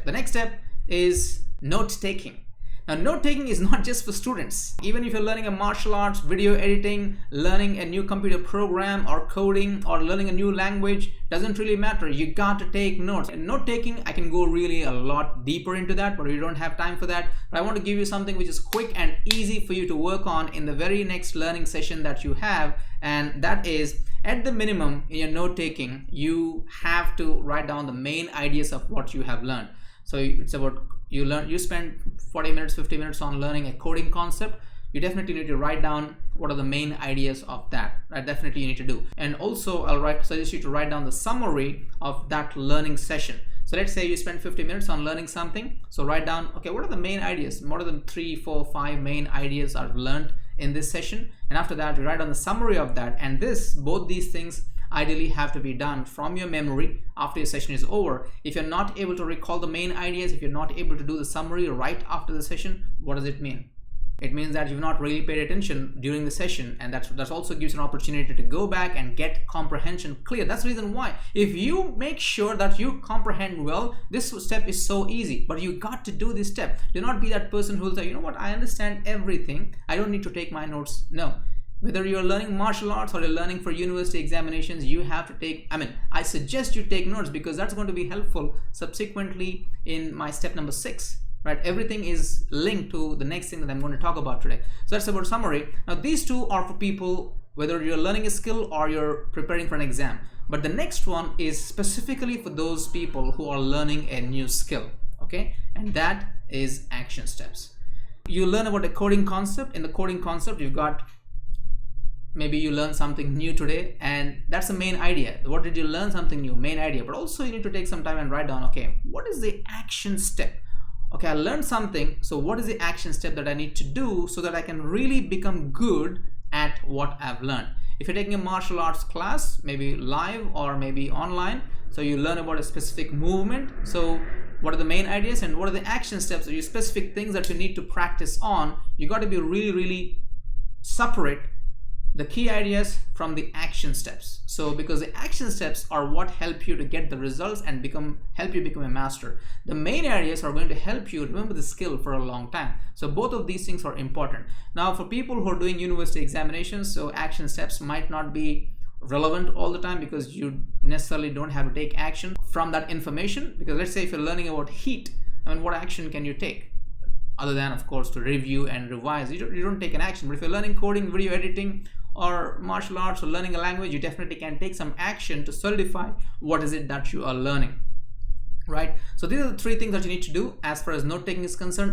step. The next step is note taking. Now, note taking is not just for students. Even if you're learning a martial arts, video editing, learning a new computer program or coding or learning a new language, doesn't really matter. You got to take notes. And note taking, I can go really a lot deeper into that, but we don't have time for that. But I want to give you something which is quick and easy for you to work on in the very next learning session that you have. And that is, at the minimum in your note taking, you have to write down the main ideas of what you have learned. So it's about you spend 40 minutes, 50 minutes on learning a coding concept. You definitely need to write down what are the main ideas of that. Right? Definitely you need to do. And also I'll suggest you to write down the summary of that learning session. So let's say you spend 50 minutes on learning something. So write down, okay, what are the main ideas? What are the 3, 4, 5 main ideas I've learned in this session? And after that, you write down the summary of that. And both these things ideally have to be done from your memory after your session is over. If you're not able to recall the main ideas, if you're not able to do the summary right after the session, what does it mean? It means that you've not really paid attention during the session, and that also gives you an opportunity to go back and get comprehension clear. That's the reason why. If you make sure that you comprehend well, this step is so easy, but you got to do this step. Do not be that person who will say, you know what, I understand everything, I don't need to take my notes. No. Whether you're learning martial arts or you're learning for university examinations, you have to take, I suggest you take notes because that's going to be helpful subsequently in my step number 6, right? Everything is linked to the next thing that I'm going to talk about today. So that's about summary. Now, these two are for people, whether you're learning a skill or you're preparing for an exam. But the next one is specifically for those people who are learning a new skill, okay? And that is action steps. You learn about a coding concept. In the coding concept, you've got maybe you learn something new today, and that's the main idea. What did you learn? Something new, main idea. But also you need to take some time and write down, okay, what is the action step? Okay, I learned something, so what is the action step that I need to do so that I can really become good at what I've learned? If you're taking a martial arts class, maybe live or maybe online, so you learn about a specific movement. So what are the main ideas and what are the action steps, or your specific things that you need to practice on? You got to be really separate the key ideas from the action steps. So because the action steps are what help you to get the results and help you become a master. The main areas are going to help you remember the skill for a long time. So both of these things are important. Now for people who are doing university examinations, so action steps might not be relevant all the time because you necessarily don't have to take action from that information. Because let's say if you're learning about heat, what action can you take? Other than, of course, to review and revise. You don't take an action. But if you're learning coding, video editing, or martial arts, or learning a language, you definitely can take some action to solidify what is it that you are learning, right? So these are the 3 things that you need to do as far as note taking is concerned.